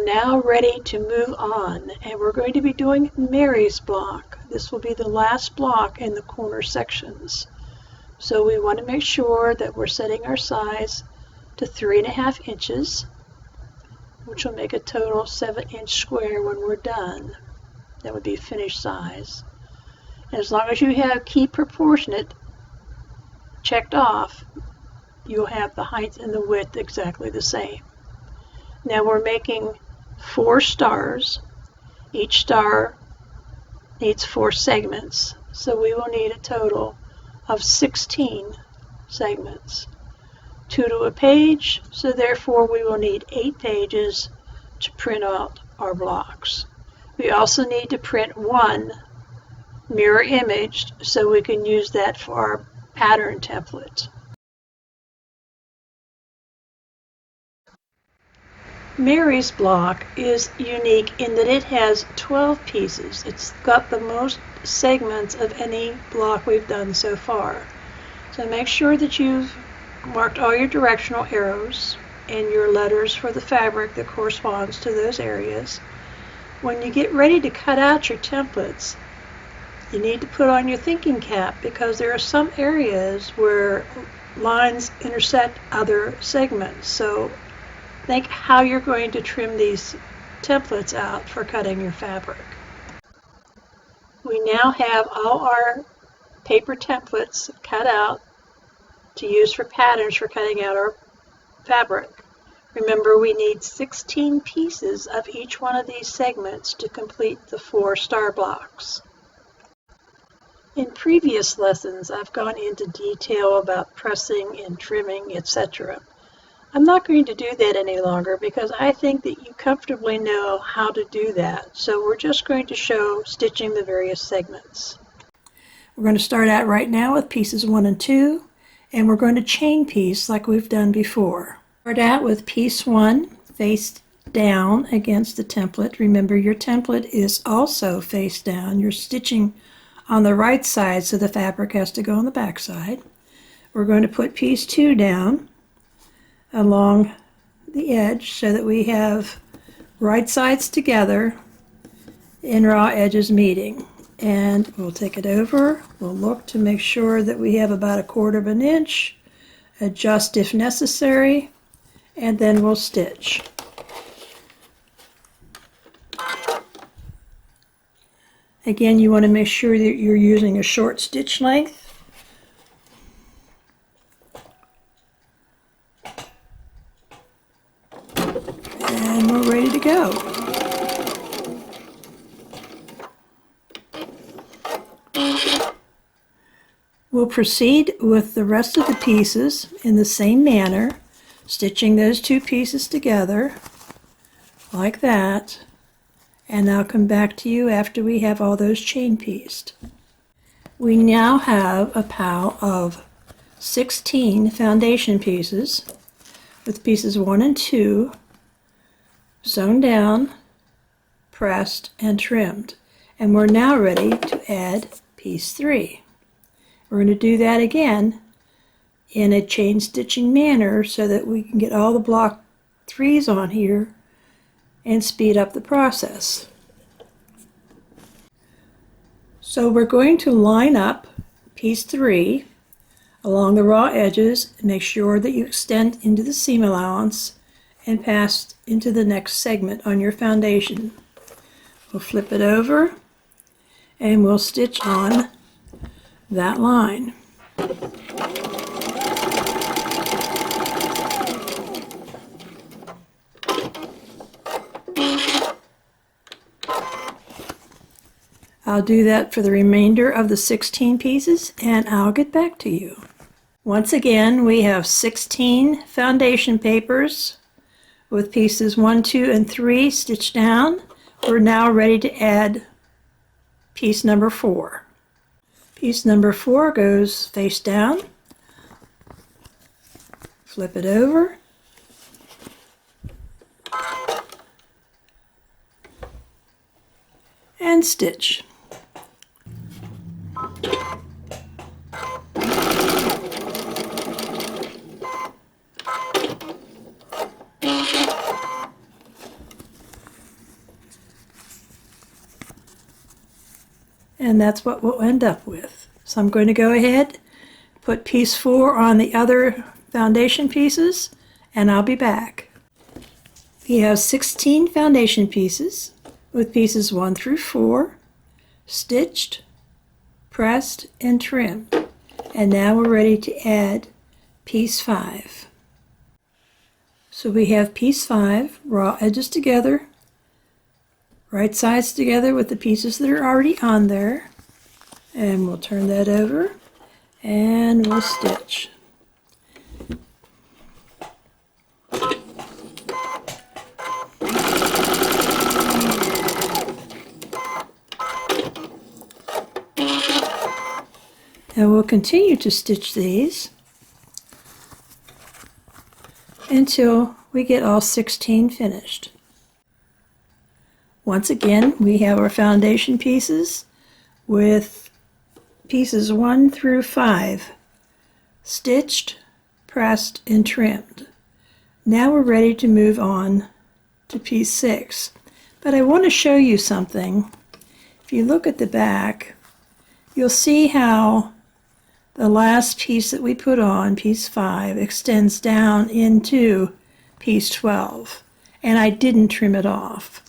are now ready to move on, and we're going to be doing Mary's block. This will be the last block in the corner sections. So we want to make sure that we're setting our size to 3.5 inches, which will make a total 7-inch square when we're done. That would be finished size. And as long as you have key proportionate checked off, you'll have the height and the width exactly the same. Now we're making 4 stars. Each star needs 4 segments, so we will need a total of 16 segments. 2 to a page, so therefore we will need 8 pages to print out our blocks. We also need to print 1 mirror image so we can use that for our pattern template. Mary's block is unique in that it has 12 pieces. It's got the most segments of any block we've done so far. So make sure that you've marked all your directional arrows and your letters for the fabric that corresponds to those areas. When you get ready to cut out your templates, you need to put on your thinking cap because there are some areas where lines intersect other segments. So think how you're going to trim these templates out for cutting your fabric. We now have all our paper templates cut out to use for patterns for cutting out our fabric. Remember, we need 16 pieces of each one of these segments to complete the 4 star blocks. In previous lessons, I've gone into detail about pressing and trimming, etc. I'm not going to do that any longer because I think that you comfortably know how to do that. So we're just going to show stitching the various segments. We're going to start out right now with pieces 1 and 2, and we're going to chain piece like we've done before. Start out with piece 1 face down against the template. Remember, your template is also face down. You're stitching on the right side, so the fabric has to go on the back side. We're going to put piece 2 down along the edge so that we have right sides together and raw edges meeting. And we'll take it over. We'll look to make sure that we have about 1/4 inch, adjust if necessary, and then we'll stitch. Again, you want to make sure that you're using a short stitch length. And we're ready to go. We'll proceed with the rest of the pieces in the same manner, stitching those 2 pieces together like that, and I'll come back to you after we have all those chain pieced. We now have a pile of 16 foundation pieces with pieces 1 and 2 sewn down, pressed, and trimmed. And we're now ready to add piece 3. We're going to do that again in a chain stitching manner so that we can get all the block 3s on here and speed up the process. So we're going to line up piece 3 along the raw edges and make sure that you extend into the seam allowance and pass into the next segment on your foundation. We'll flip it over and we'll stitch on that line. I'll do that for the remainder of the 16 pieces and I'll get back to you. Once again, we have 16 foundation papers with pieces 1, 2, and 3 stitched down. We're now ready to add piece number 4. Piece number 4 goes face down, flip it over, and stitch. and that's what we'll end up with. So I'm going to go ahead, put piece 4 on the other foundation pieces, and I'll be back. We have 16 foundation pieces with pieces 1 through 4 stitched, pressed, and trimmed. And now we're ready to add piece 5. So we have piece 5, raw edges together, right sides together with the pieces that are already on there. And we'll turn that over and we'll stitch. And we'll continue to stitch these until we get all 16 finished. Once again, we have our foundation pieces with pieces 1 through 5 stitched, pressed, and trimmed. Now we're ready to move on to piece 6. But I want to show you something. If you look at the back, you'll see how the last piece that we put on, piece 5, extends down into piece 12, and I didn't trim it off.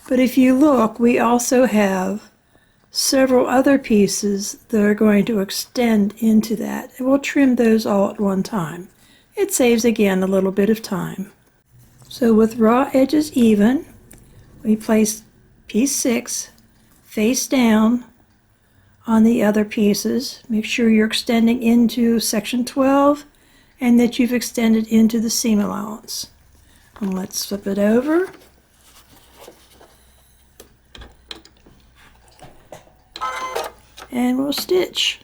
But if you look, we also have several other pieces that are going to extend into that, and we'll trim those all at one time. It saves, again, a little bit of time. So with raw edges even, we place piece 6 face down on the other pieces. Make sure you're extending into section 12 and that you've extended into the seam allowance. And let's flip it over. And we'll stitch.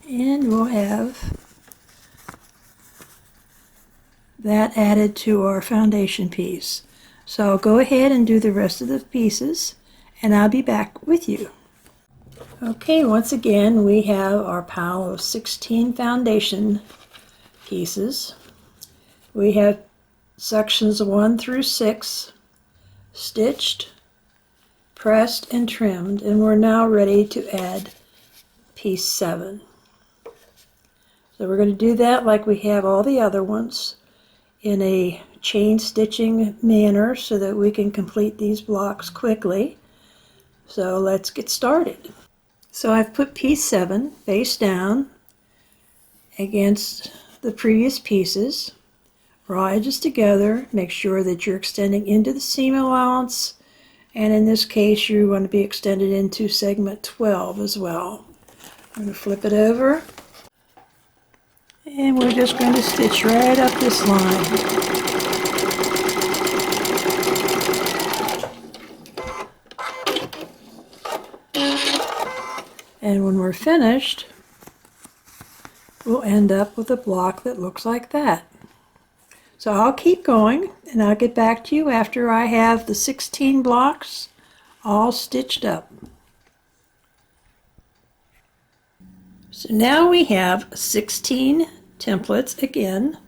And we'll have that added to our foundation piece. So I'll go ahead and do the rest of the pieces, and I'll be back with you. Okay, once again, we have our pile of 16 foundation pieces. We have sections 1 through 6 stitched, pressed, and trimmed, and we're now ready to add piece 7. So we're going to do that like we have all the other ones, in a chain stitching manner so that we can complete these blocks quickly. So let's get started. So I've put piece 7 face down against the previous pieces. Raw edges together. Make sure that you're extending into the seam allowance, and in this case you want to be extended into segment 12 as well. I'm going to flip it over, and we're just going to stitch right up this line. And when we're finished, we'll end up with a block that looks like that. So I'll keep going, and I'll get back to you after I have the 16 blocks all stitched up. So now we have 16 templates again.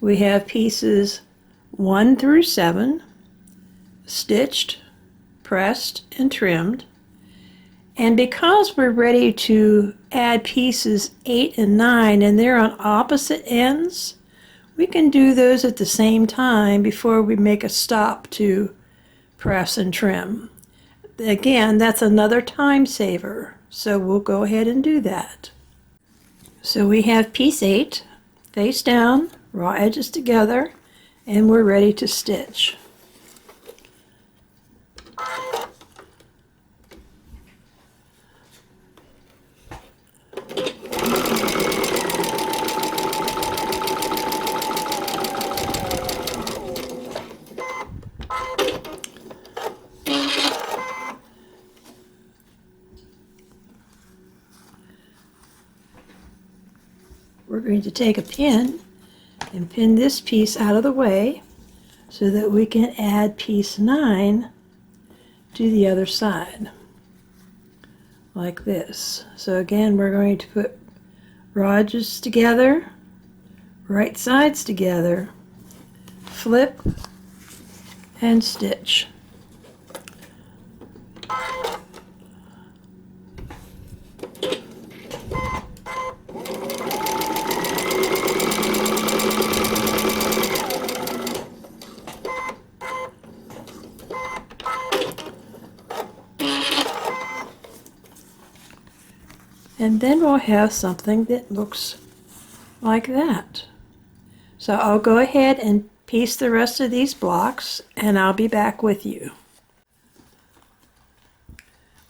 We have pieces 1 through 7 stitched, pressed, and trimmed. And because we're ready to add pieces 8 and 9, and they're on opposite ends, we can do those at the same time before we make a stop to press and trim. Again, that's another time saver, so we'll go ahead and do that. So we have piece 8, face down, raw edges together, and we're ready to stitch. We're going to take a pin and pin this piece out of the way so that we can add piece 9 to the other side. like this. So again, we're going to put raw edges together, right sides together, flip, and stitch. And then we'll have something that looks like that. So I'll go ahead and piece the rest of these blocks, and I'll be back with you.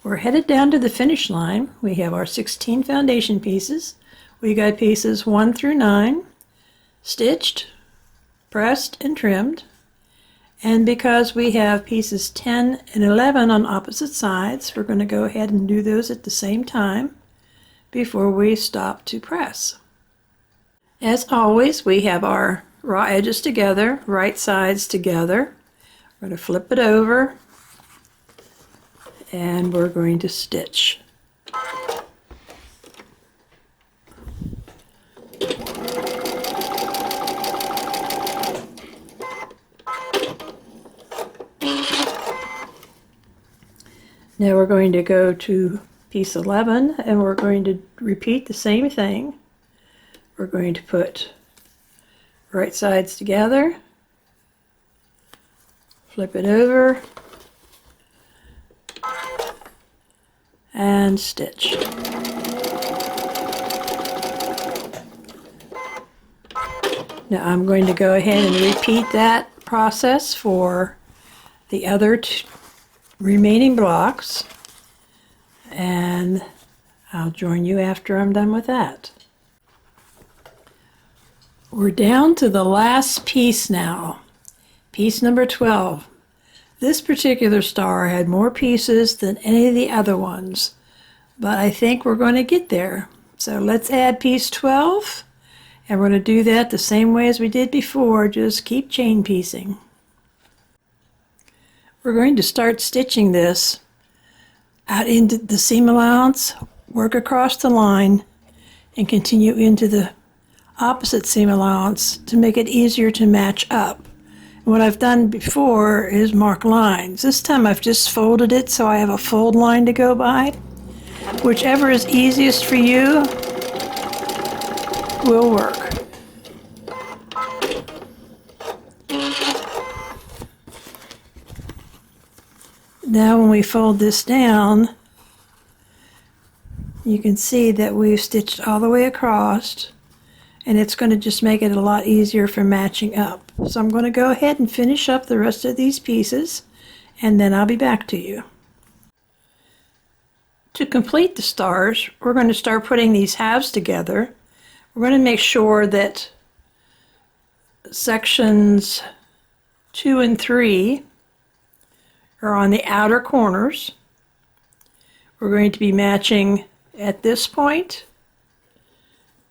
We're headed down to the finish line. We have our 16 foundation pieces. We got pieces 1 through 9 stitched, pressed, and trimmed. And because we have pieces 10 and 11 on opposite sides, we're going to go ahead and do those at the same time before we stop to press. As always, we have our raw edges together, right sides together. We're going to flip it over, and we're going to stitch. Now we're going to go to piece 11, and we're going to repeat the same thing. We're going to put right sides together, flip it over, and stitch. Now I'm going to go ahead and repeat that process for the other remaining blocks, and I'll join you after I'm done with that. We're down to the last piece now, piece number 12. This particular star had more pieces than any of the other ones, but I think we're going to get there. So let's add piece 12, and we're going to do that the same way as we did before, just keep chain piecing. We're going to start stitching this out into the seam allowance, work across the line, and continue into the opposite seam allowance to make it easier to match up. And what I've done before is mark lines. This time I've just folded it so I have a fold line to go by. Whichever is easiest for you will work. Now when we fold this down, you can see that we've stitched all the way across, and it's going to just make it a lot easier for matching up. So I'm going to go ahead and finish up the rest of these pieces, and then I'll be back to you. To complete the stars, we're going to start putting these halves together. We're going to make sure that sections 2 and 3 are on the outer corners. We're going to be matching at this point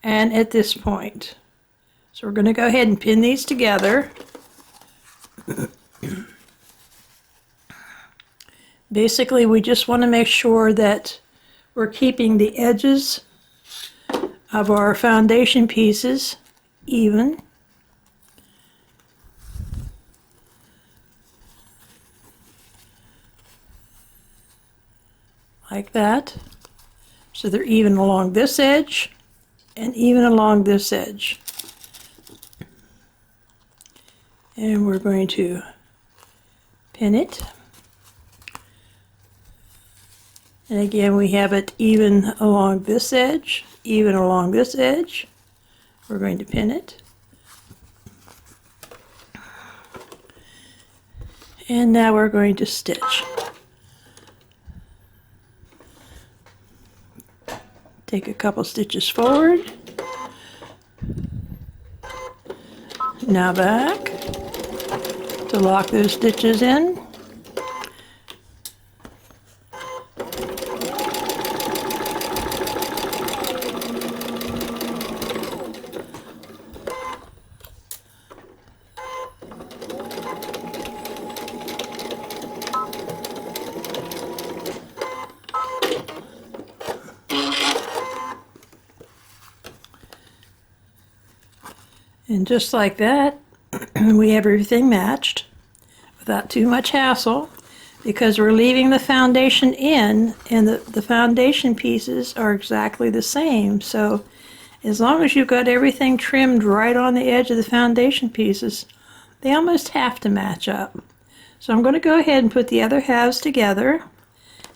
and at this point. So we're going to go ahead and pin these together. Basically, we just want to make sure that we're keeping the edges of our foundation pieces even. Like that. So they're even along this edge and even along this edge. And we're going to pin it. And again, we have it even along this edge, even along this edge. We're going to pin it. And now we're going to stitch. Take a couple stitches forward. Now back to lock those stitches in. And just like that, we have everything matched without too much hassle, because we're leaving the foundation in, and the foundation pieces are exactly the same. So as long as you've got everything trimmed right on the edge of the foundation pieces, they almost have to match up. So I'm going to go ahead and put the other halves together,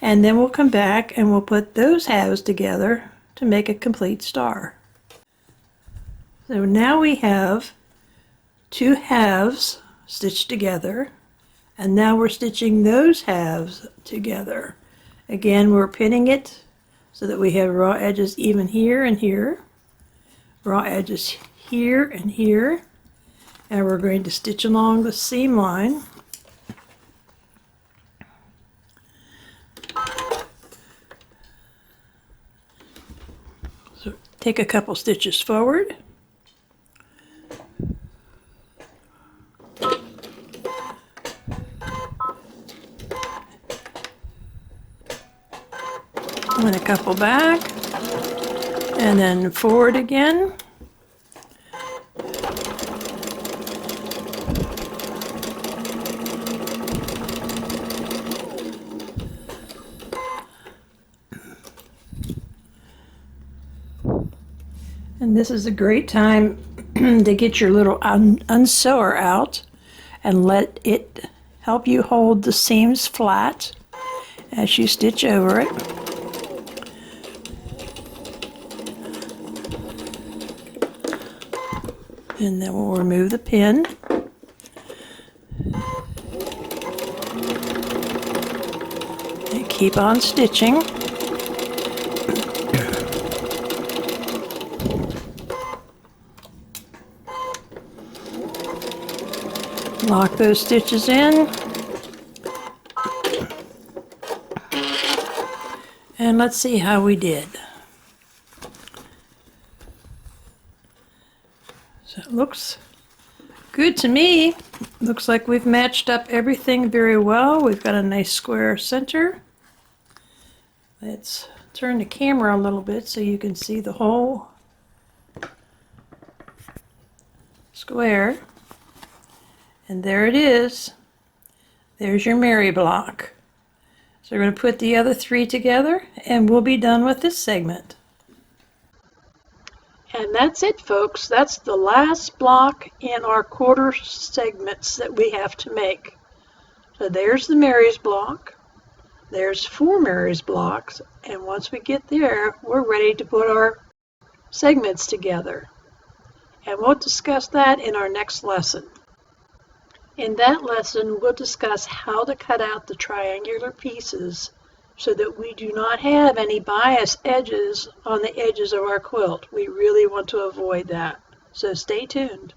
and then we'll come back and we'll put those halves together to make a complete star. So now we have two halves stitched together, and now we're stitching those halves together. Again, we're pinning it so that we have raw edges even here and here, raw edges here and here, and we're going to stitch along the seam line. So take a couple stitches forward. And a couple back, and then forward again. And this is a great time to get your little unsewer out and let it help you hold the seams flat as you stitch over it. And then we'll remove the pin. And keep on stitching. Lock those stitches in. And let's see how we did. So it looks good to me. Looks like we've matched up everything very well. We've got a nice square center. Let's turn the camera a little bit so you can see the whole square. And there it is. There's your Mary block. So we're going to put the other three together and we'll be done with this segment. And that's it, folks. That's the last block in our quarter segments that we have to make. So there's the Mary's block. There's 4 Mary's blocks. And once we get there, we're ready to put our segments together. And we'll discuss that in our next lesson. In that lesson, we'll discuss how to cut out the triangular pieces so that we do not have any bias edges on the edges of our quilt. We really want to avoid that. So stay tuned.